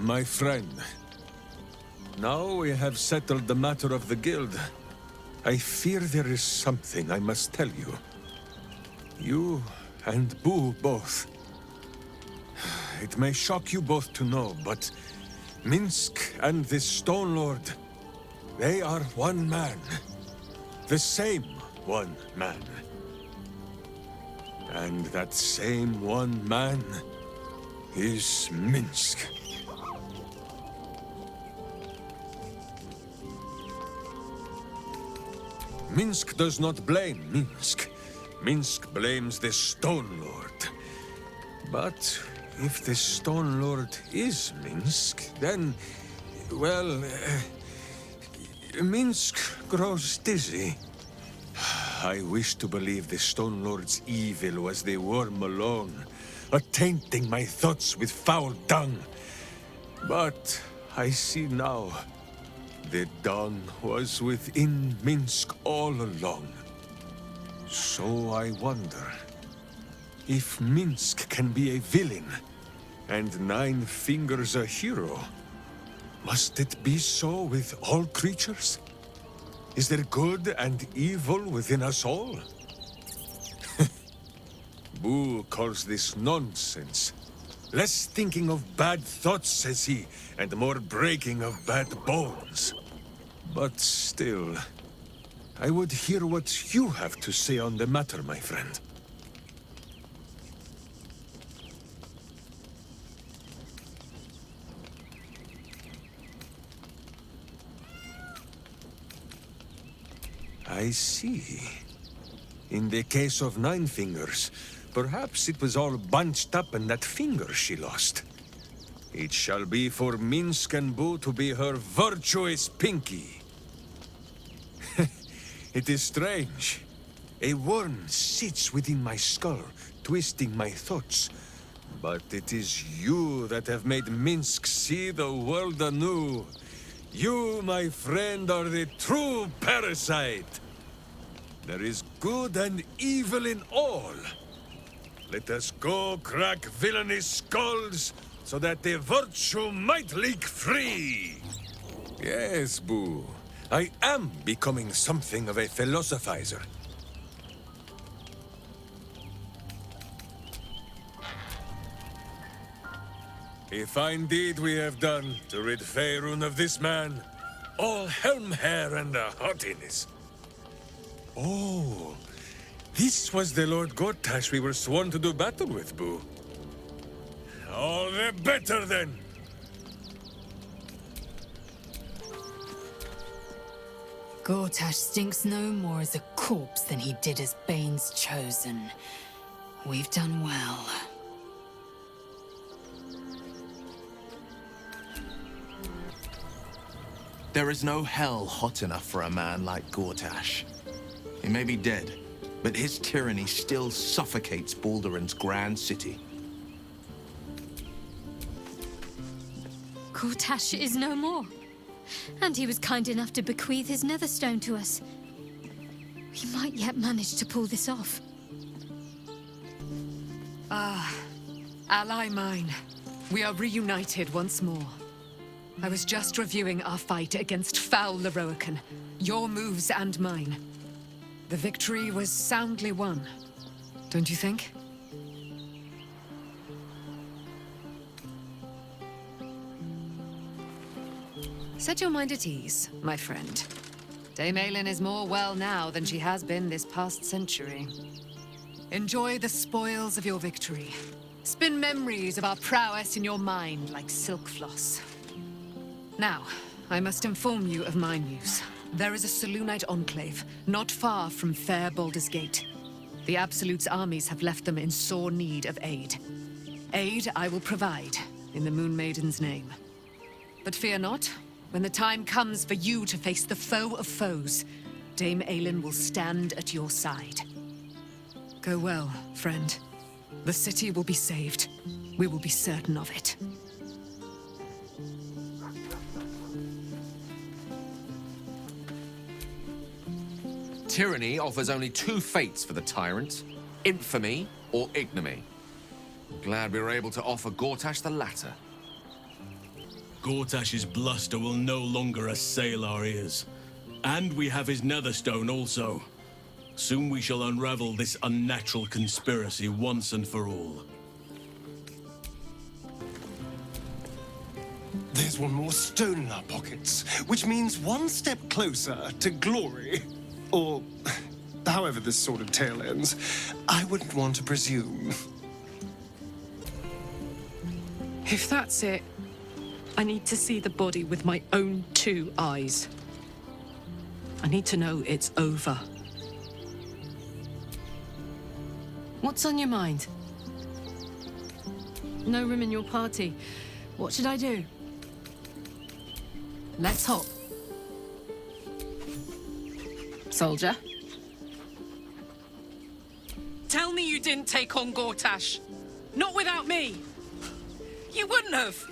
My friend, now we have settled the matter of the guild. I fear there is something I must tell you. You and Boo both. It may shock you both to know, but Minsk and this Stone Lord, they are one man. The same one man. And that same one man is Minsk. Minsk does not blame Minsk. Minsk blames the Stone Lord. But if the Stone Lord is Minsk, then, well, Minsk grows dizzy. I wish to believe the Stone Lord's evil was the worm alone, tainting my thoughts with foul dung. But I see now, the dung was within Minsk all along. So I wonder, if Minsk can be a villain, and Nine Fingers a hero, must it be so with all creatures? Is there good and evil within us all? Boo calls this nonsense. Less thinking of bad thoughts, says he, and more breaking of bad bones. But still, I would hear what you have to say on the matter, my friend. I see. In the case of Nine Fingers, perhaps it was all bunched up in that finger she lost. It shall be for Minsk and Boo to be her virtuous pinky. It is strange. A worm sits within my skull, twisting my thoughts. But it is you that have made Minsk see the world anew. You, my friend, are the true parasite. There is good and evil in all. Let us go crack villainous skulls, so that the virtue might leak free. Yes, Boo. I am becoming something of a philosophizer. A fine deed we have done to rid Faerun of this man. All helm hair and a haughtiness. Oh, this was the Lord Gortash we were sworn to do battle with, Boo. All the better, then! Gortash stinks no more as a corpse than he did as Bane's chosen. We've done well. There is no hell hot enough for a man like Gortash. He may be dead, but his tyranny still suffocates Balduran's grand city. Gortash is no more. And he was kind enough to bequeath his netherstone to us. We might yet manage to pull this off. Ah, ally mine. We are reunited once more. I was just reviewing our fight against foul Leroican, your moves and mine. The victory was soundly won, don't you think? Set your mind at ease, my friend. Dame Aylin is more well now than she has been this past century. Enjoy the spoils of your victory. Spin memories of our prowess in your mind like silk floss. Now, I must inform you of my news. There is a Selûnite enclave, not far from fair Baldur's Gate. The Absolute's armies have left them in sore need of aid. Aid I will provide, in the Moon Maiden's name. But fear not, when the time comes for you to face the foe of foes, Dame Aylin will stand at your side. Go well, friend. The city will be saved. We will be certain of it. Tyranny offers only two fates for the tyrant: infamy or ignominy. I'm glad we were able to offer Gortash the latter. Gortash's bluster will no longer assail our ears. And we have his netherstone also. Soon we shall unravel this unnatural conspiracy once and for all. There's one more stone in our pockets, which means one step closer to glory. Or however this sort of tale ends. I wouldn't want to presume. If that's it, I need to see the body with my own 2 eyes. I need to know it's over. What's on your mind? No room in your party. What should I do? Let's hop. Soldier? Tell me you didn't take on Gortash. Not without me. You wouldn't have.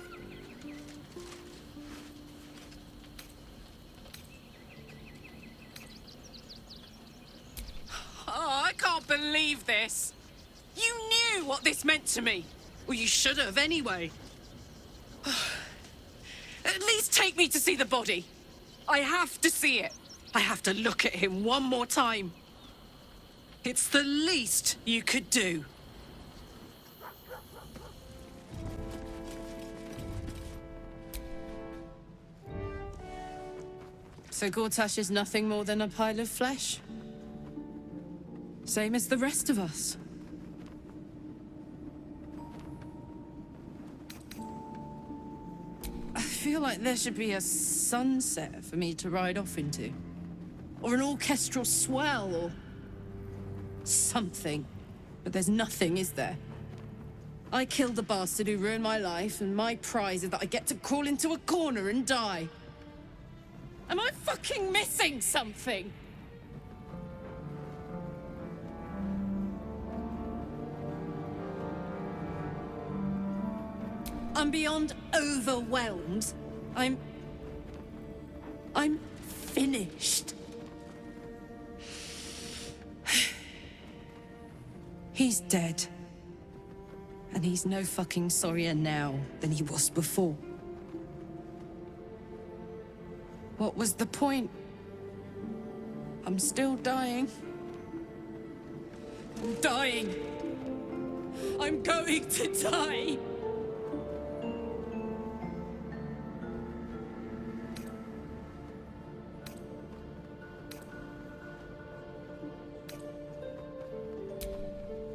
Oh, I can't believe this. You knew what this meant to me. Well, you should have anyway. At least take me to see the body. I have to see it. I have to look at him one more time. It's the least you could do. So Gortash is nothing more than a pile of flesh? Same as the rest of us. I feel like there should be a sunset for me to ride off into. Or an orchestral swell, or something. But there's nothing, is there? I killed the bastard who ruined my life, and my prize is that I get to crawl into a corner and die. Am I fucking missing something? I'm beyond overwhelmed. I'm finished. He's dead. And he's no fucking sorrier now than he was before. What was the point? I'm still dying. I'm dying. I'm going to die.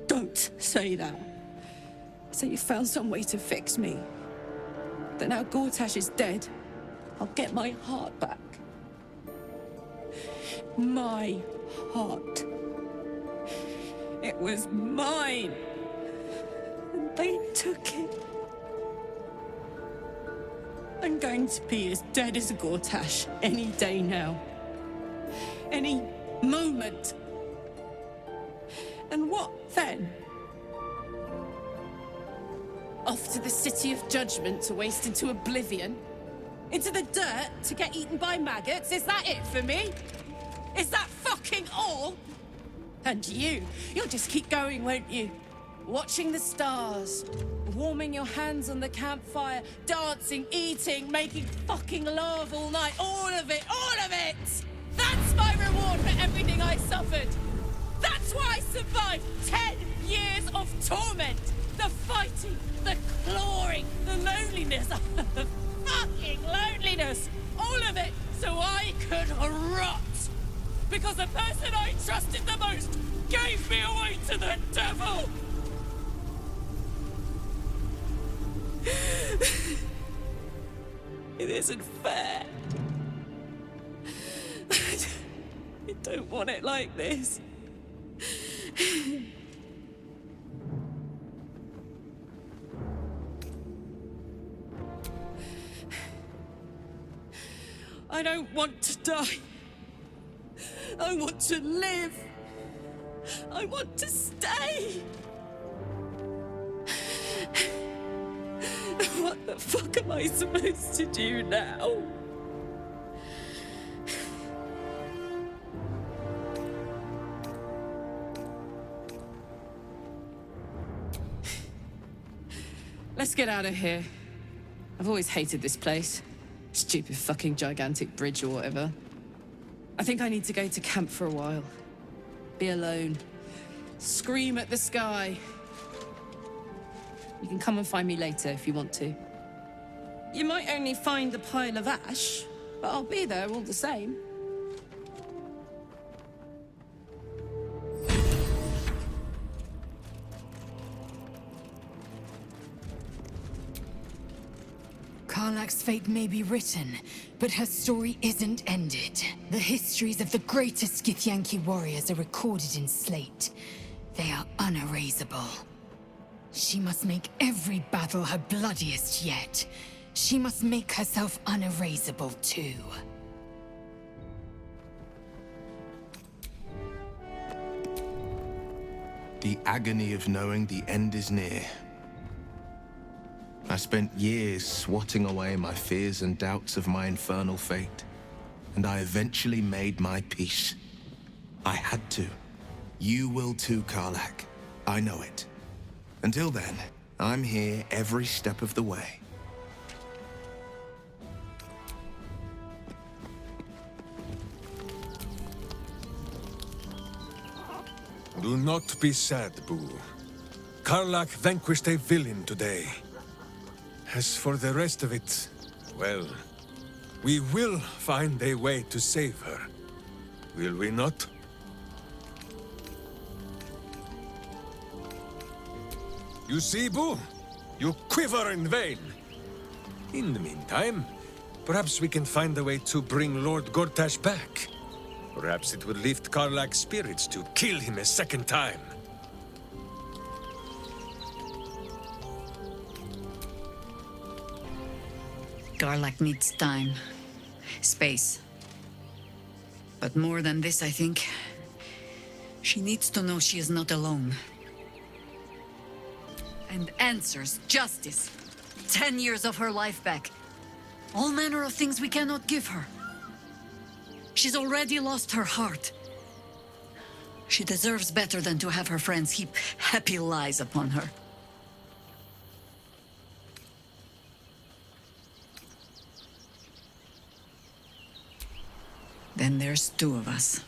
Don't say that. Say you found some way to fix me. That now Gortash is dead, I'll get my heart back. My heart. It was mine. And they took it. I'm going to be as dead as Gortash any day now. Any moment. And what then? Off to the City of Judgment to waste into oblivion? Into the dirt to get eaten by maggots? Is that it for me? Is that fucking all? And you'll just keep going, won't you? Watching the stars, warming your hands on the campfire, dancing, eating, making fucking love all night. All of it, all of it! That's my reward for everything I suffered. That's why I survived 10 years of torment. The fighting, the clawing, the loneliness, the fucking loneliness. All of it so I could rot. Because the person I trusted the most gave me away to the devil. It isn't fair. I don't want it like this. I don't want to die. I want to live. I want to stay. What the fuck am I supposed to do now? Let's get out of here. I've always hated this place. Stupid fucking gigantic bridge or whatever. I think I need to go to camp for a while. Be alone. Scream at the sky. You can come and find me later if you want to. You might only find a pile of ash, but I'll be there all the same. Karlach's fate may be written, but her story isn't ended. The histories of the greatest Githyanki warriors are recorded in slate. They are unerasable. She must make every battle her bloodiest yet. She must make herself unerasable too. The agony of knowing the end is near. I spent years swatting away my fears and doubts of my infernal fate, and I eventually made my peace. I had to. You will too, Karlach. I know it. Until then, I'm here every step of the way. Do not be sad, Boo. Karlach vanquished a villain today. As for the rest of it, well, we will find a way to save her. Will we not? You see, Boo? You quiver in vain. In the meantime, perhaps we can find a way to bring Lord Gortash back. Perhaps it would lift Karlach's spirits to kill him a second time. Karlach needs time. Space. But more than this, I think. She needs to know she is not alone. And answers, justice. 10 years of her life back. All manner of things we cannot give her. She's already lost her heart. She deserves better than to have her friends heap happy lies upon her. Then there's two of us.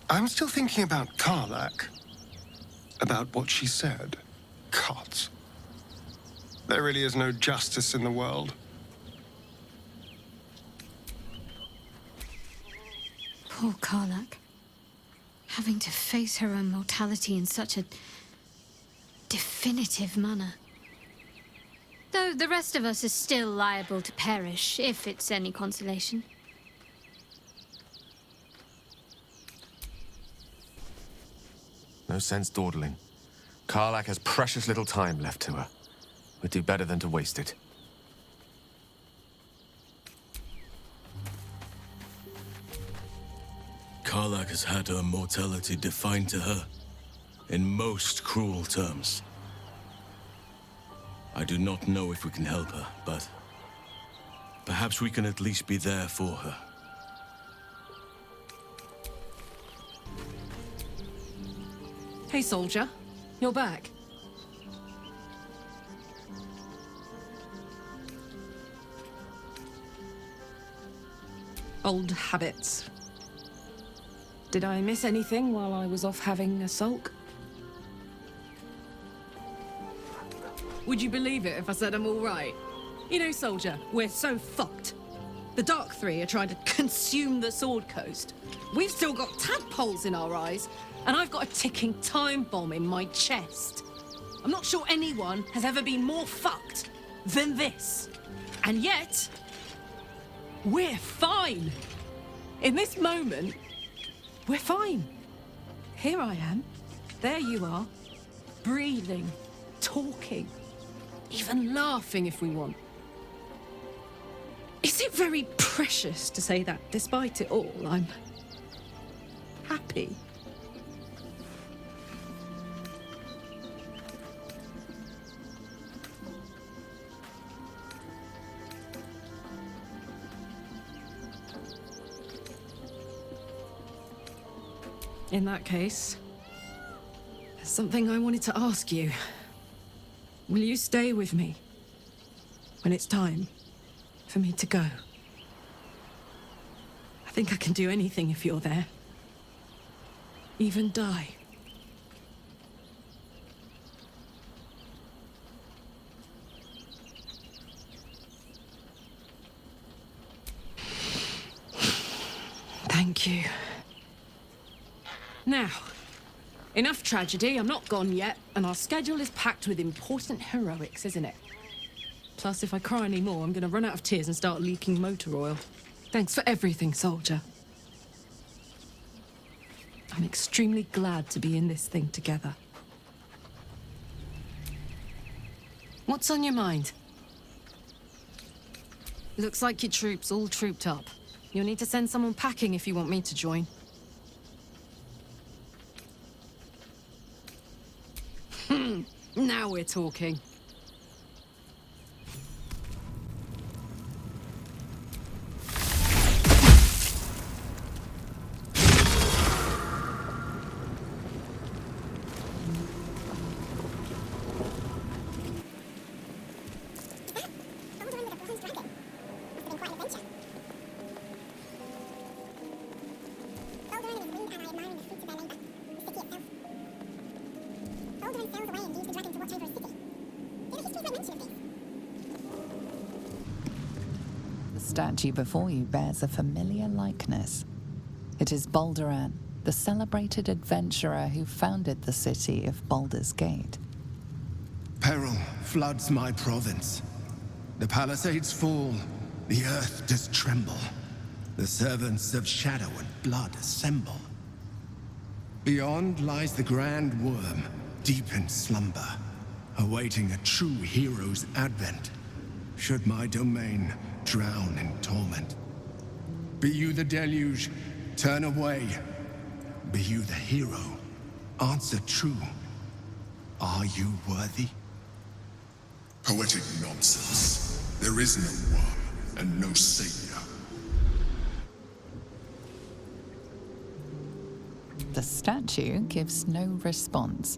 I'm still thinking about Karlach. About what she said. Gods. There really is no justice in the world. Poor Karlach. Having to face her own mortality in such a definitive manner. Though the rest of us is still liable to perish, if it's any consolation. No sense dawdling. Karlach has precious little time left to her. We'd do better than to waste it. Karlach has had her mortality defined to her in most cruel terms. I do not know if we can help her, but perhaps we can at least be there for her. Hey, soldier. You're back. Old habits. Did I miss anything while I was off having a sulk? Would you believe it if I said I'm all right? You know, soldier, we're so fucked. The Dark Three are trying to consume the Sword Coast. We've still got tadpoles in our eyes, and I've got a ticking time bomb in my chest. I'm not sure anyone has ever been more fucked than this. And yet, we're fine. In this moment, we're fine. Here I am. There you are. Breathing, talking, even laughing if we want. Is it very precious to say that despite it all, I'm happy? In that case, there's something I wanted to ask you. will you stay with me when it's time for me to go? I think I can do anything if you're there. Even die. Thank you. Now, enough tragedy. I'm not gone yet, and our schedule is packed with important heroics, isn't it? Plus, if I cry any more, I'm gonna run out of tears and start leaking motor oil. Thanks for everything, soldier. I'm extremely glad to be in this thing together. What's on your mind? Looks like your troops all trooped up. You'll need to send someone packing if you want me to join. Now we're talking. The statue before you bears a familiar likeness. It is Balduran, the celebrated adventurer who founded the city of Baldur's Gate. Peril floods my province. The palisades fall, the earth does tremble. The servants of shadow and blood assemble. Beyond lies the grand worm, deep in slumber, awaiting a true hero's advent, should my domain drown in torment. Be you the deluge, turn away. Be you the hero, answer true. Are you worthy? Poetic nonsense. There is no worm and no savior. The statue gives no response.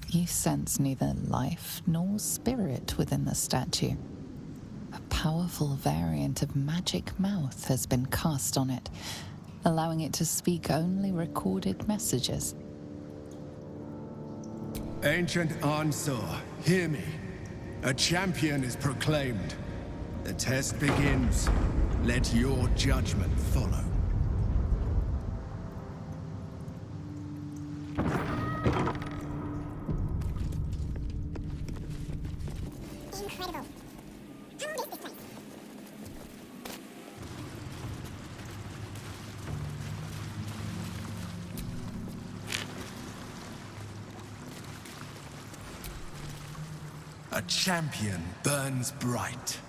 You sense neither life nor spirit within the statue. A powerful variant of magic mouth has been cast on it, allowing it to speak only recorded messages. Ancient Ansor, hear me. A champion is proclaimed. The test begins. Let your judgment follow. Incredible. How old is this place? A champion burns bright,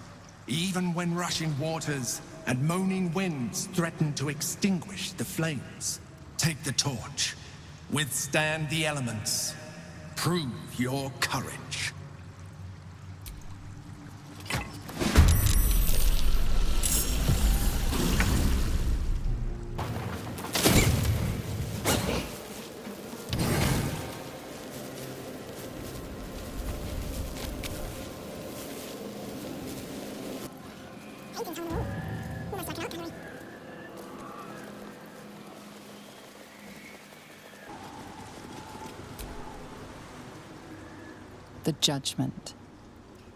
even when rushing waters and moaning winds threaten to extinguish the flames. Take the torch, withstand the elements, prove your courage. The judgment.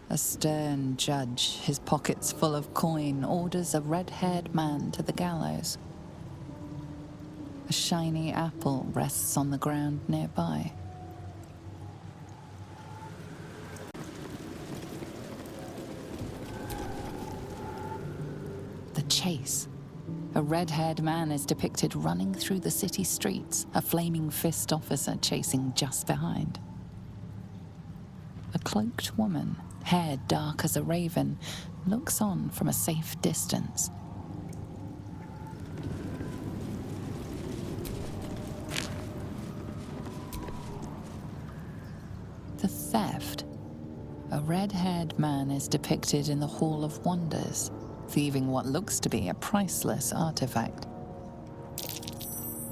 A stern judge, his pockets full of coin, orders a red-haired man to the gallows. A shiny apple rests on the ground nearby. The chase. A red-haired man is depicted running through the city streets, a flaming fist officer chasing just behind. A cloaked woman, hair dark as a raven, looks on from a safe distance. The theft. A red-haired man is depicted in the Hall of Wonders, thieving what looks to be a priceless artifact.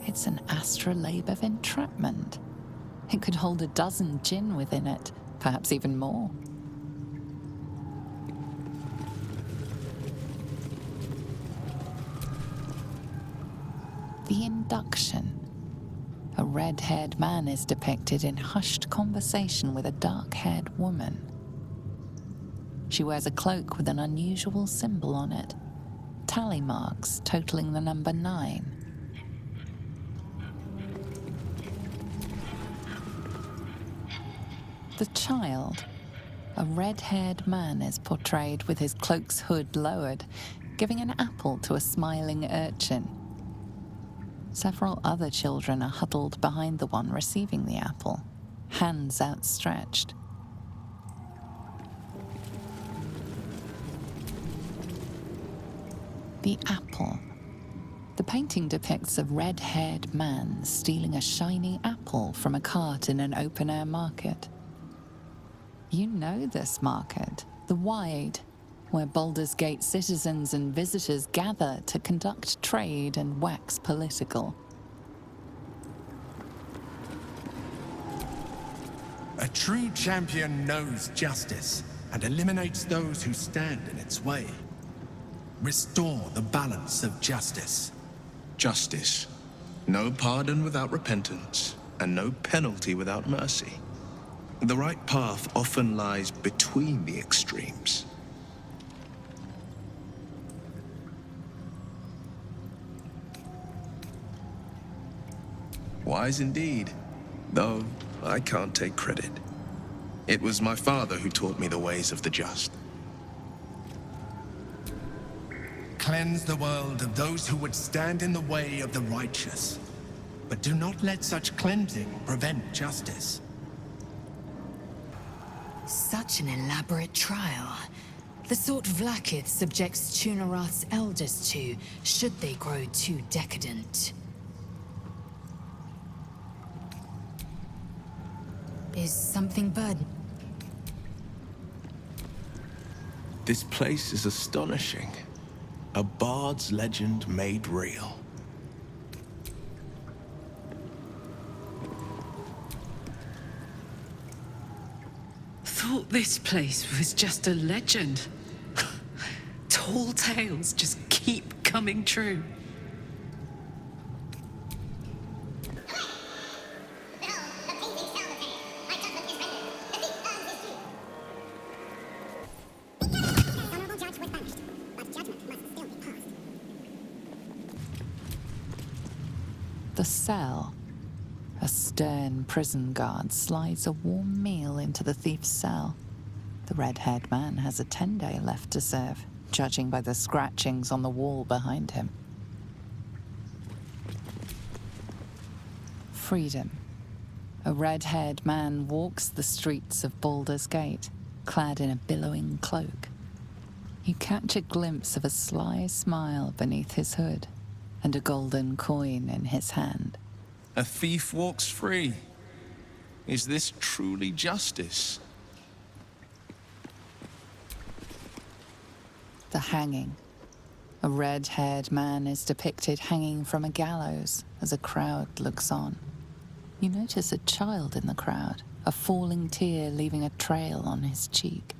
It's an astrolabe of entrapment. It could hold a dozen djinn within it, perhaps even more. The induction. A red-haired man is depicted in hushed conversation with a dark-haired woman. She wears a cloak with an unusual symbol on it, tally marks totaling the number 9. The child, a red-haired man, is portrayed with his cloak's hood lowered, giving an apple to a smiling urchin. Several other children are huddled behind the one receiving the apple, hands outstretched. The apple. The painting depicts a red-haired man stealing a shiny apple from a cart in an open-air market. You know this market, the Wide, where Baldur's Gate citizens and visitors gather to conduct trade and wax political. A true champion knows justice and eliminates those who stand in its way. Restore the balance of justice. Justice. No pardon without repentance, and no penalty without mercy. The right path often lies between the extremes. Wise indeed, though I can't take credit. It was my father who taught me the ways of the just. Cleanse the world of those who would stand in the way of the righteous. But do not let such cleansing prevent justice. Such an elaborate trial. The sort Vlaakith subjects Tunarath's elders to, should they grow too decadent. Is something burdened? This place is astonishing. A bard's legend made real. Thought this place was just a legend. Tall tales just keep coming true. The cell. A stern prison guard slides a warm meal into the thief's cell. The red-haired man has a 10-day left to serve, judging by the scratchings on the wall behind him. Freedom. A red-haired man walks the streets of Baldur's Gate, clad in a billowing cloak. You catch a glimpse of a sly smile beneath his hood, and a golden coin in his hand. A thief walks free. Is this truly justice? The hanging. A red-haired man is depicted hanging from a gallows as a crowd looks on. You notice a child in the crowd, a falling tear leaving a trail on his cheek.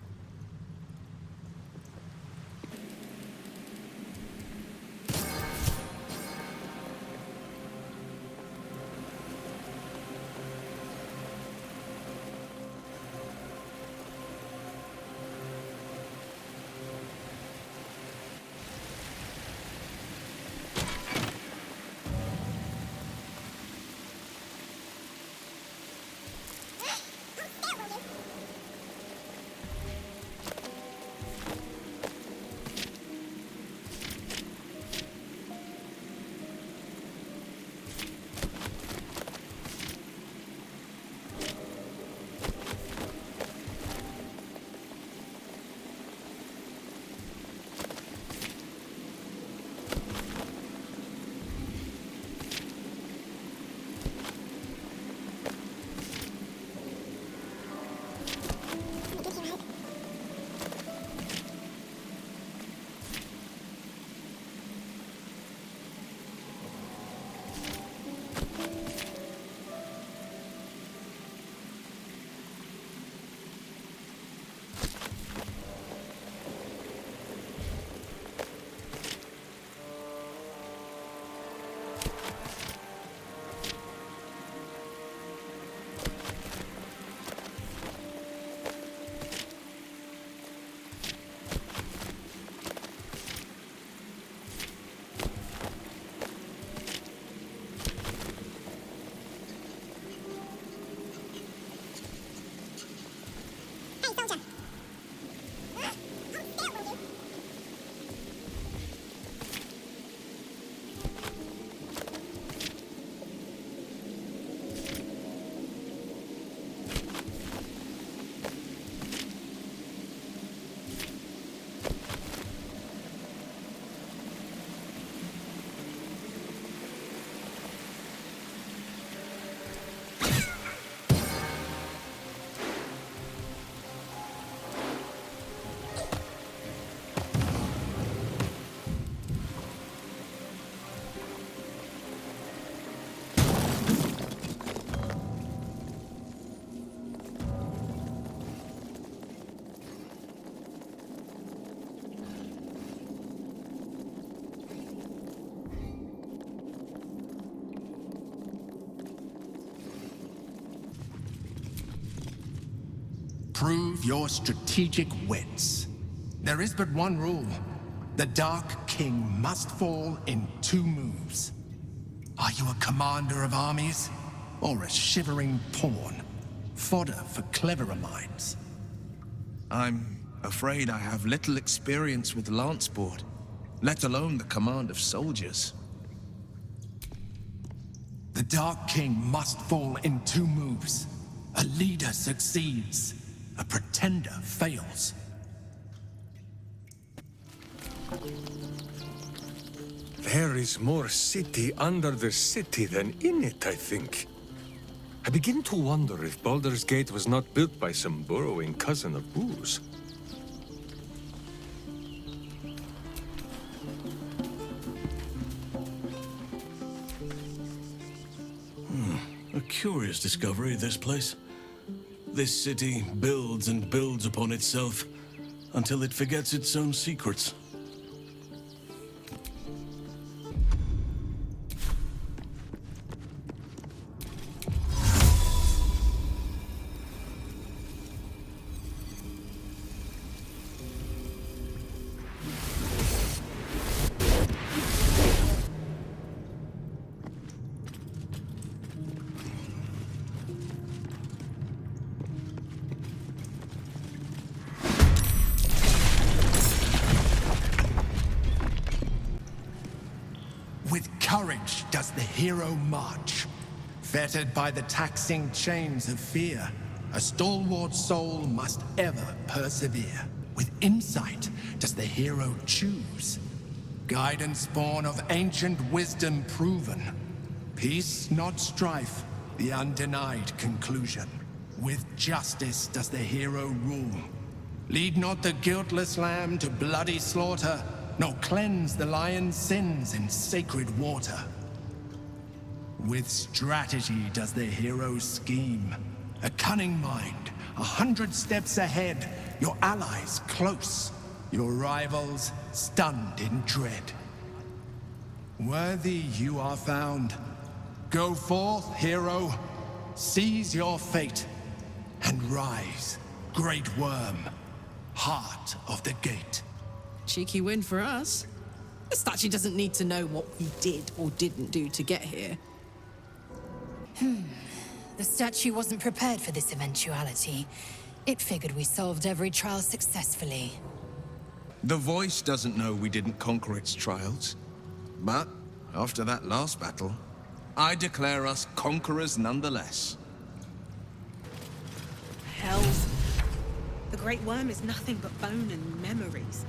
Prove your strategic wits. There is but one rule. The Dark King must fall in 2 moves. Are you a commander of armies? Or a shivering pawn? Fodder for cleverer minds? I'm afraid I have little experience with lanceboard, let alone the command of soldiers. The Dark King must fall in 2 moves. A leader succeeds. A pretender fails. There is more city under the city than in it, I think. I begin to wonder if Baldur's Gate was not built by some burrowing cousin of Boo's. A curious discovery, this place. This city builds and builds upon itself until it forgets its own secrets. With courage does the hero march, fettered by the taxing chains of fear. A stalwart soul must ever persevere. With insight does the hero choose, guidance born of ancient wisdom proven. Peace, not strife, the undenied conclusion. With justice does the hero rule. Lead not the guiltless lamb to bloody slaughter, nor cleanse the lion's sins in sacred water. With strategy does the hero scheme. A cunning mind, 100 steps ahead, your allies close, your rivals stunned in dread. Worthy you are found. Go forth, hero, seize your fate, and rise, great worm, heart of the gate. Cheeky win for us. The statue doesn't need to know what we did or didn't do to get here. The statue wasn't prepared for this eventuality. It figured we solved every trial successfully. The voice doesn't know we didn't conquer its trials. But, after that last battle, I declare us conquerors nonetheless. Hells. The Great Worm is nothing but bone and memories.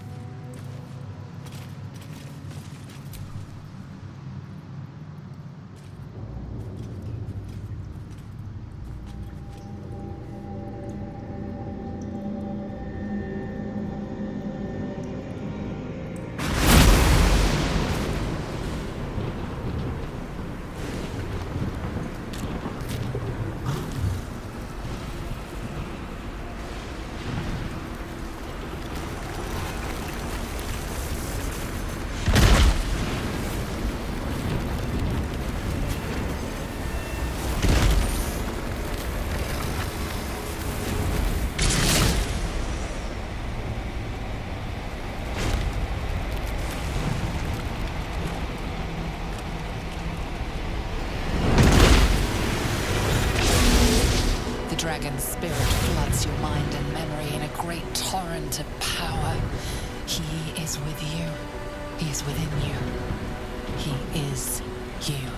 Dragon's spirit floods your mind and memory in a great torrent of power. He is with you. He is within you. He is you.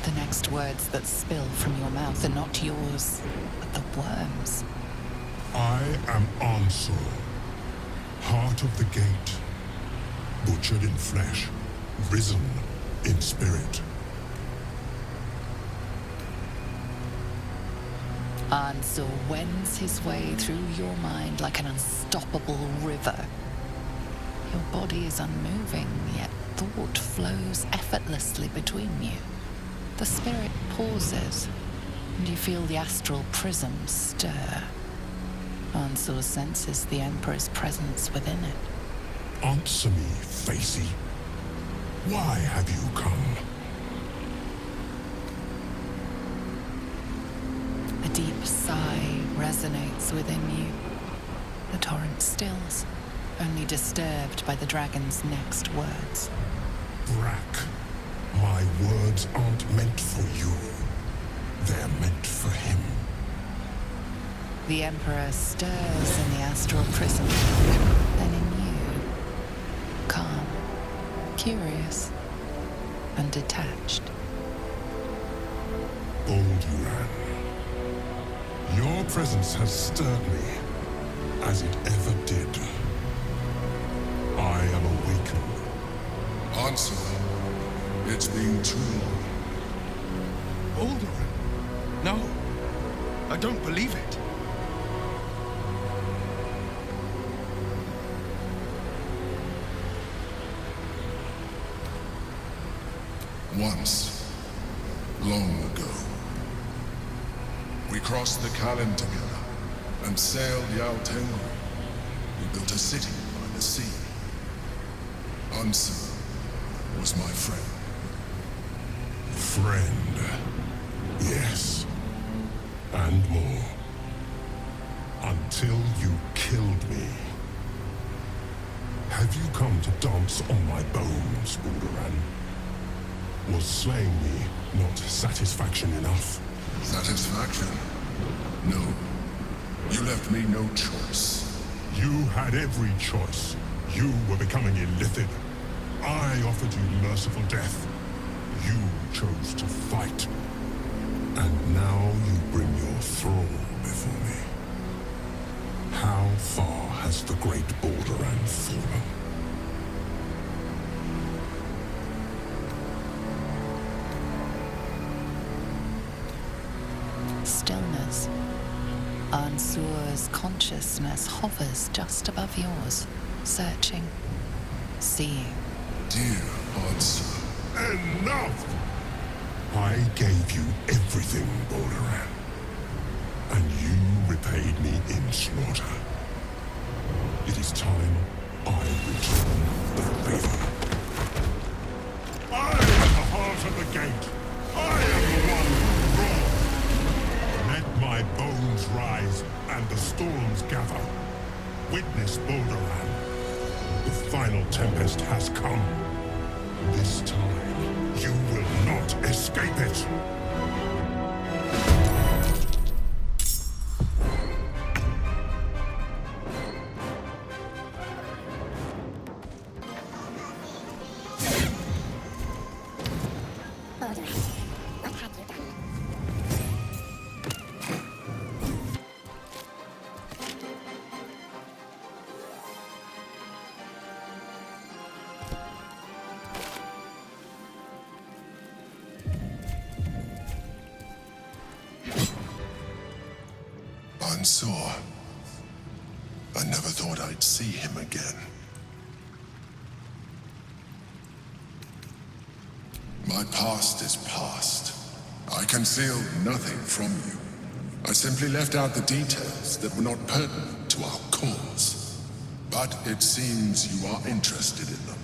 The next words that spill from your mouth are not yours, but the worm's. I am Ansel, heart of the gate, butchered in flesh, risen in spirit. Ansel wends his way through your mind like an unstoppable river. Your body is unmoving, yet thought flows effortlessly between you. The spirit pauses, and you feel the astral prism stir. Ansel senses the Emperor's presence within it. Answer me, Facey. Why have you come? A deep sigh resonates within you. The torrent stills, only disturbed by the dragon's next words. Brack, my words aren't meant for you. They're meant for him. The Emperor stirs in the astral prison, then in you, calm, curious, and detached. Alduran, your presence has stirred me, as it ever did. I am awakened. Answer. It's been too long. Alduran? No, I don't believe it. Once, long ago, we crossed the Kalin together and sailed Yaltengri. We built a city by the sea. Ansur was my friend. Friend. Yes. And more. Until you killed me. Have you come to dance on my bones, Alduran? Was slaying me not satisfaction enough? Satisfaction? No. You left me no choice. You had every choice. You were becoming illithid. I offered you merciful death. You chose to fight. And now you bring your thrall before me. How far has the great Alduran fallen? Stillness. Ansur's consciousness hovers just above yours, searching, seeing. Dear Ansur. Enough! I gave you everything, Alduran. And you repaid me in slaughter. It is time I return the favor. I am the heart of the gate. I am the one who roared. Let my bones rise and the storms gather. Witness Alduran. The final tempest has come. This time, you will not escape it. Ansur. I never thought I'd see him again. My past is past. I concealed nothing from you. I simply left out the details that were not pertinent to our cause. But it seems you are interested in them.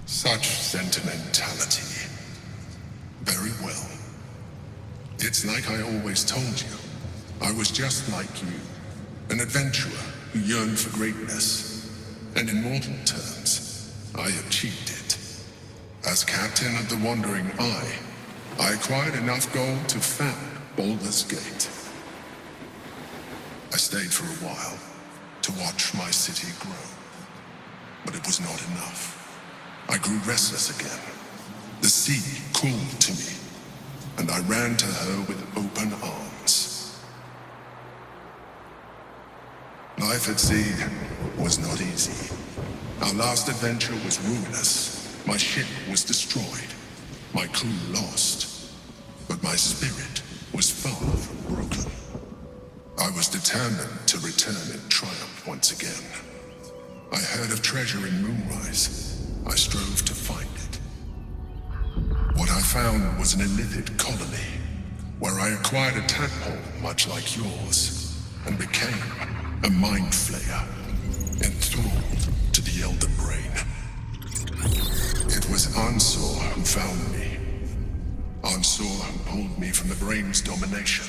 Such sentimentality. Very well. It's like I always told you. I was just like you. An adventurer who yearned for greatness. And in mortal terms, I achieved it. As captain of the Wandering Eye, I acquired enough gold to found Baldur's Gate. I stayed for a while to watch my city grow. But it was not enough. I grew restless again. The sea called to me, and I ran to her with open arms. Life at sea was not easy. Our last adventure was ruinous. My ship was destroyed. My crew lost. But my spirit was far from broken. I was determined to return in triumph once again. I heard of treasure in Moonrise. I strove to find it. What I found was an illithid colony, where I acquired a tadpole much like yours, and became a mind flayer, enthralled Ansor who found me. Ansor who pulled me from the brain's domination.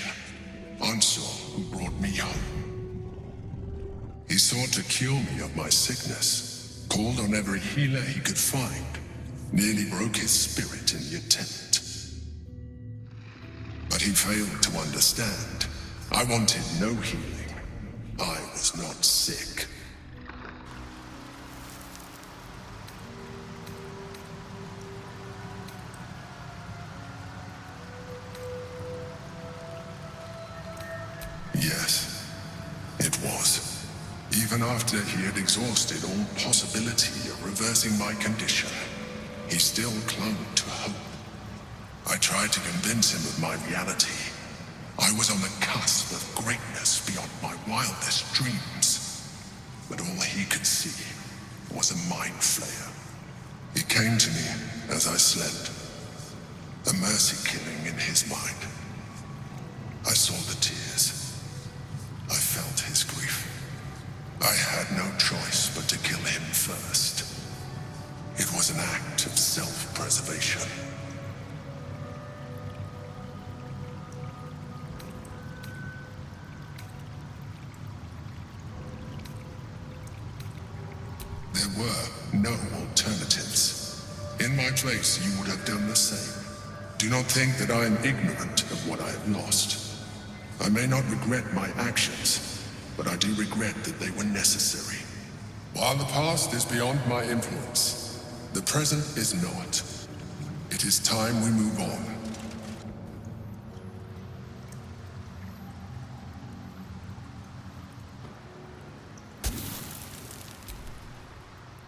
Ansor who brought me home. He sought to cure me of my sickness, called on every healer he could find, nearly broke his spirit in the attempt. But he failed to understand. I wanted no healing. I was not sick. Yes, it was. Even after he had exhausted all possibility of reversing my condition, he still clung to hope. I tried to convince him of my reality. I was on the cusp of greatness beyond my wildest dreams. But all he could see was a mind flayer. It came to me as I slept. A mercy killing in his mind. I saw the tears. I felt his grief. I had no choice but to kill him first. It was an act of self-preservation. There were no alternatives. In my place, you would have done the same. Do not think that I am ignorant of what I have lost. I may not regret my actions, but I do regret that they were necessary. While the past is beyond my influence, the present is not. It is time we move on.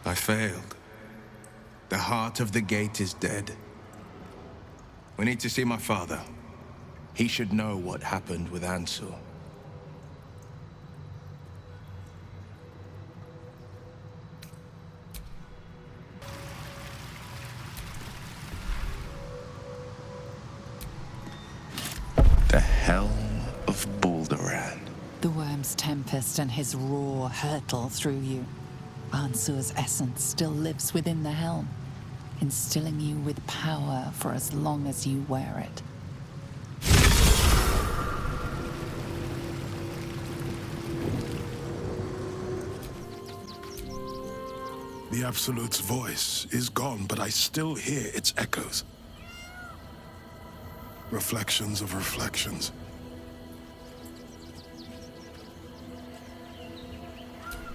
I failed. The heart of the gate is dead. We need to see my father. He should know what happened with Ansel. The Helm of Balderan. The worm's tempest and his roar hurtle through you. Ansur's essence still lives within the helm, instilling you with power for as long as you wear it. The Absolute's voice is gone, but I still hear its echoes. Reflections of reflections.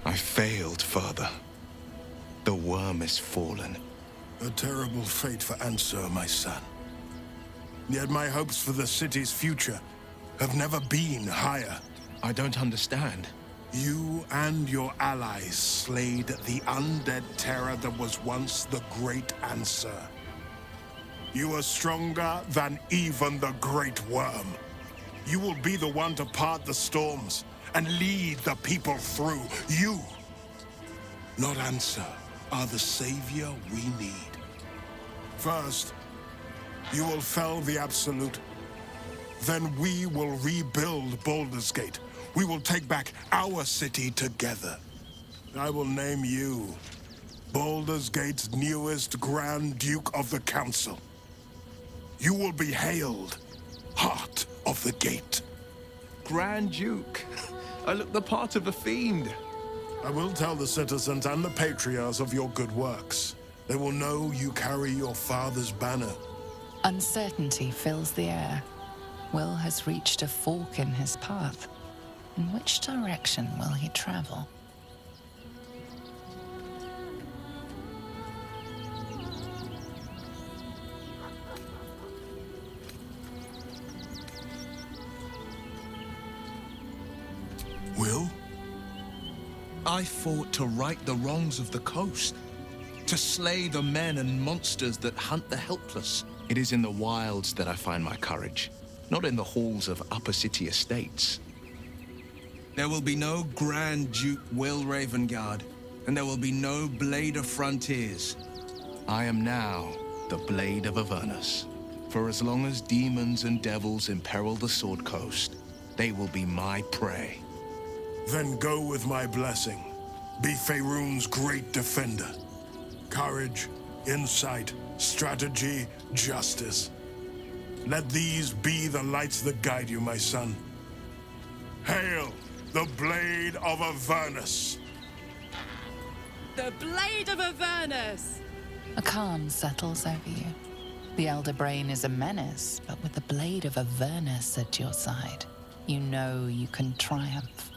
I failed, Father. The worm is fallen. A terrible fate for Ansur, my son. Yet my hopes for the city's future have never been higher. I don't understand. You and your allies slayed the undead terror that was once the Great Ansur. You are stronger than even the Great Worm. You will be the one to part the storms and lead the people through. You, not Ansur, are the savior we need. First, you will fell the Absolute. Then we will rebuild Baldur's Gate. We will take back our city together. I will name you Baldur's Gate's newest Grand Duke of the Council. You will be hailed Heart of the Gate. Grand Duke. I look the part of a fiend. I will tell the citizens and the patriarchs of your good works. They will know you carry your father's banner. Uncertainty fills the air. Will has reached a fork in his path. In which direction will he travel? Will? I fought to right the wrongs of the coast, to slay the men and monsters that hunt the helpless. It is in the wilds that I find my courage, not in the halls of upper city estates. There will be no Grand Duke Will Ravengard, and there will be no Blade of Frontiers. I am now the Blade of Avernus. For as long as demons and devils imperil the Sword Coast, they will be my prey. Then go with my blessing. Be Faerun's great defender. Courage, insight, strategy, justice. Let these be the lights that guide you, my son. Hail the Blade of Avernus! The Blade of Avernus! A calm settles over you. The Elder Brain is a menace, but with the Blade of Avernus at your side, you know you can triumph.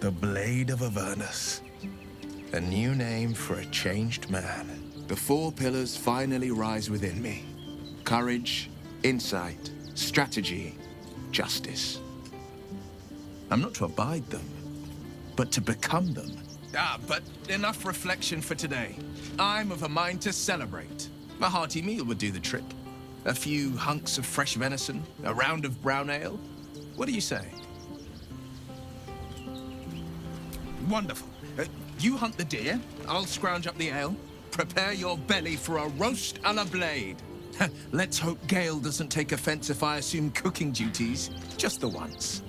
The Blade of Avernus. A new name for a changed man. The four pillars finally rise within me. Courage, insight, strategy, justice. I'm not to abide them, but to become them. But enough reflection for today. I'm of a mind to celebrate. A hearty meal would do the trick. A few hunks of fresh venison, a round of brown ale. What do you say? Wonderful. You hunt the deer, I'll scrounge up the ale. Prepare your belly for a roast a la Blade. Let's hope Gale doesn't take offense if I assume cooking duties, just the once.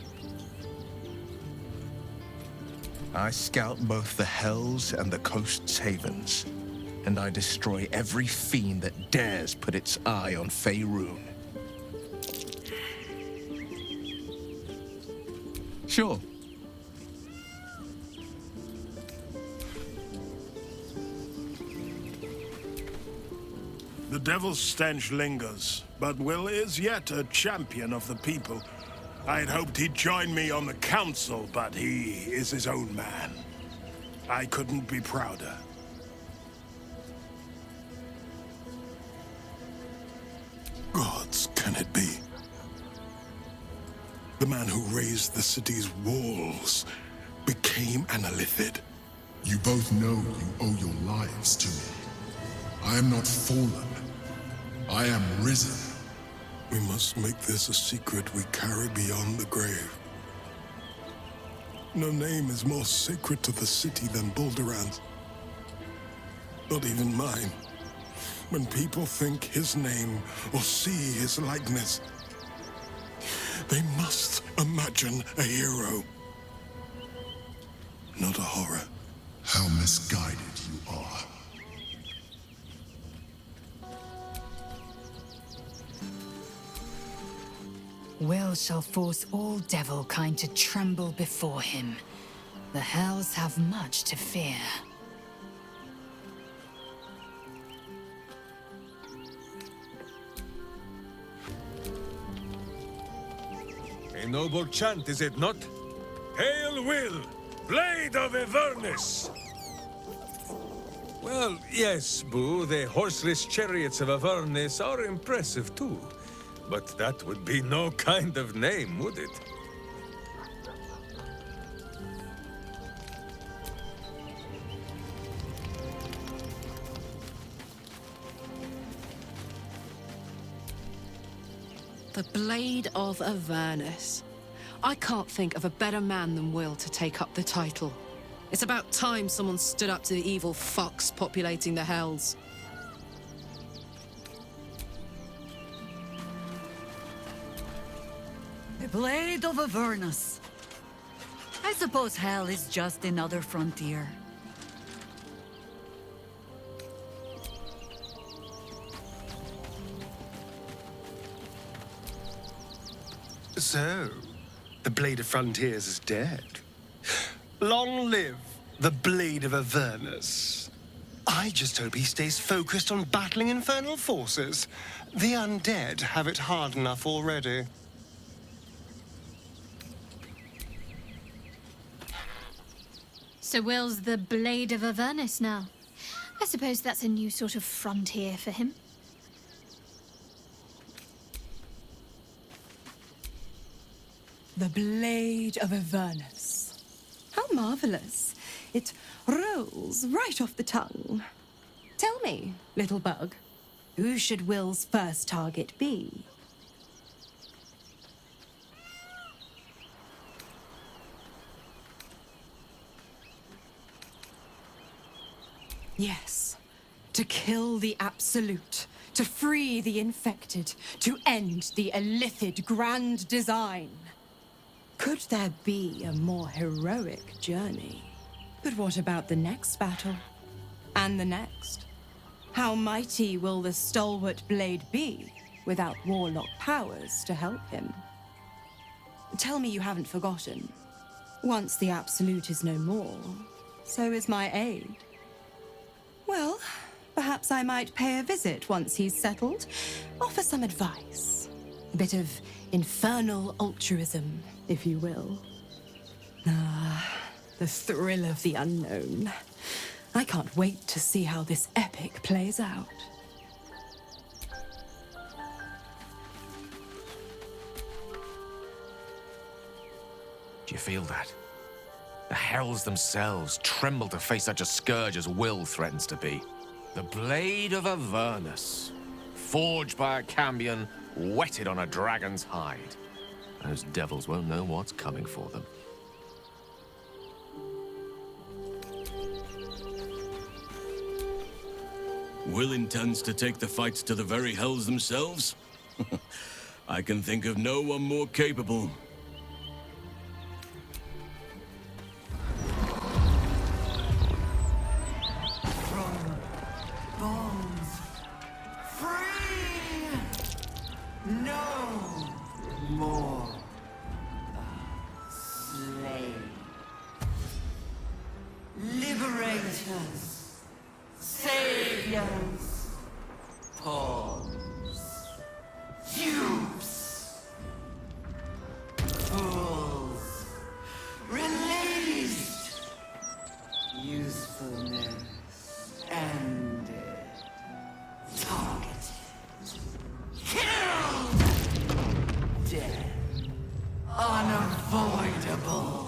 I scout both the Hells and the Coast's havens, and I destroy every fiend that dares put its eye on Faerun. Sure. The devil's stench lingers, but Will is yet a champion of the people. I'd hoped he'd join me on the council, but he is his own man. I couldn't be prouder. Gods, can it be? The man who raised the city's walls became an Illithid. You both know you owe your lives to me. I am not fallen. I am risen. We must make this a secret we carry beyond the grave. No name is more sacred to the city than Bulderan's. Not even mine. When people think his name or see his likeness, they must imagine a hero, not a horror. How misguided you are. Will shall force all devilkind to tremble before him. The Hells have much to fear. A noble chant, is it not? Hail Will, Blade of Avernus! Well, yes, Boo, the horseless chariots of Avernus are impressive too. But that would be no kind of name, would it? The Blade of Avernus. I can't think of a better man than Will to take up the title. It's about time someone stood up to the evil fucks populating the Hells. The Blade of Avernus. I suppose Hell is just another frontier. So, the Blade of Frontiers is dead. Long live the Blade of Avernus. I just hope he stays focused on battling infernal forces. The undead have it hard enough already. So Will's the Blade of Avernus now. I suppose that's a new sort of frontier for him. The Blade of Avernus. How marvelous. It rolls right off the tongue. Tell me, little bug, who should Will's first target be? Yes, to kill the Absolute, to free the infected, to end the Illithid grand design. Could there be a more heroic journey? But what about the next battle? And the next? How mighty will the stalwart blade be without warlock powers to help him? Tell me you haven't forgotten. Once the Absolute is no more, so is my aid. Well, perhaps I might pay a visit once he's settled. Offer some advice. A bit of infernal altruism, if you will. Ah, the thrill of the unknown. I can't wait to see how this epic plays out. Do you feel that? The hells themselves tremble to face such a scourge as Will threatens to be. The blade of Avernus, forged by a Cambion, whetted on a dragon's hide. Those devils won't know what's coming for them. Will intends to take the fights to the very hells themselves? I can think of no one more capable. Liberators, saviors, pawns, dupes, fools, released, usefulness ended, targeted, killed, dead, unavoidable.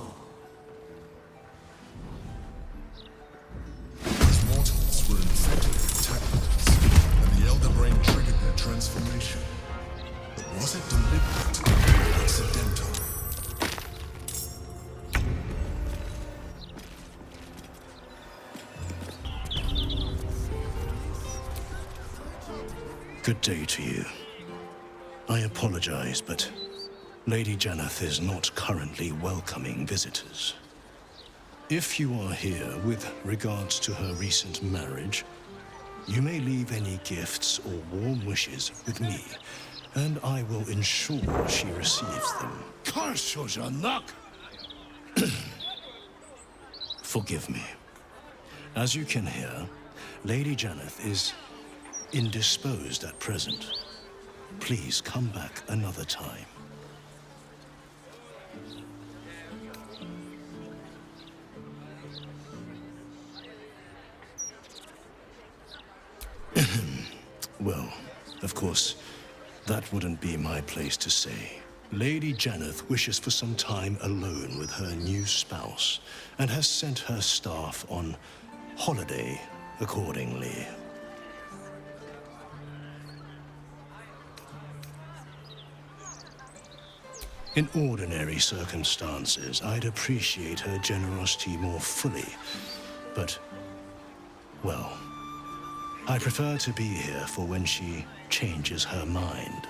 Were infected with tactics, and the Elder Brain triggered their transformation. But was it deliberate or accidental? Good day to you. I apologize, but Lady Janeth is not currently welcoming visitors. If you are here with regards to her recent marriage, you may leave any gifts or warm wishes with me, and I will ensure she receives them. Forgive me. As you can hear, Lady Janeth is indisposed at present. Please come back another time. Well, of course, that wouldn't be my place to say. Lady Janeth wishes for some time alone with her new spouse, and has sent her staff on holiday accordingly. In ordinary circumstances, I'd appreciate her generosity more fully, but, well, I prefer to be here for when she changes her mind.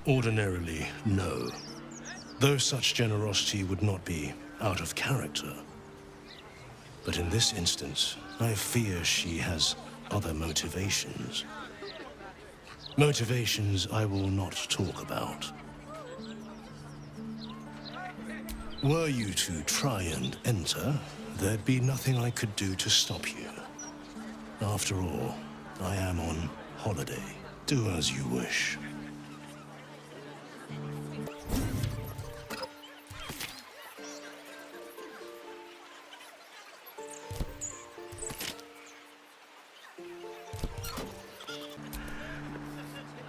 Ordinarily, no. Though such generosity would not be out of character. But in this instance, I fear she has other motivations. Motivations I will not talk about. Were you to try and enter, there'd be nothing I could do to stop you. After all, I am on holiday. Do as you wish.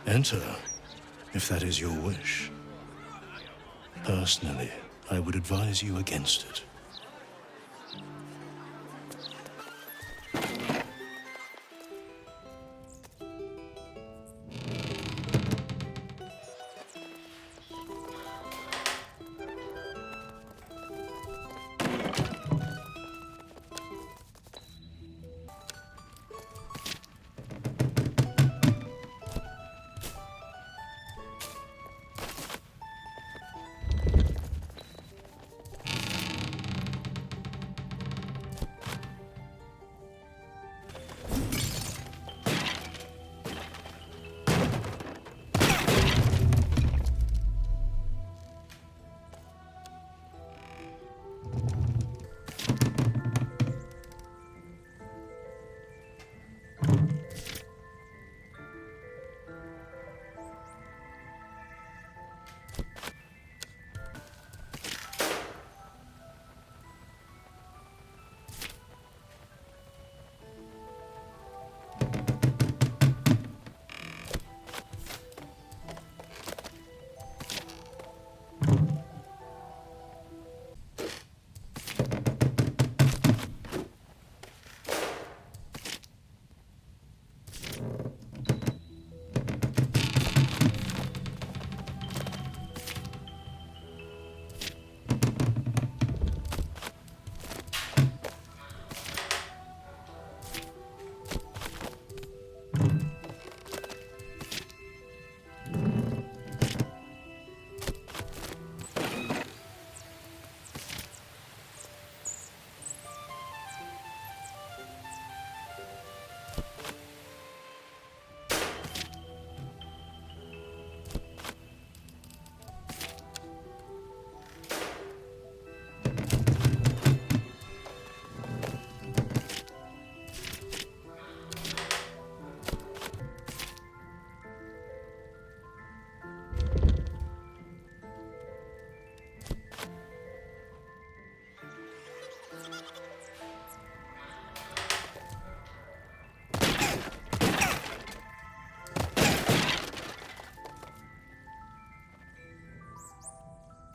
Enter, if that is your wish. Personally, I would advise you against it.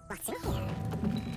What's in here?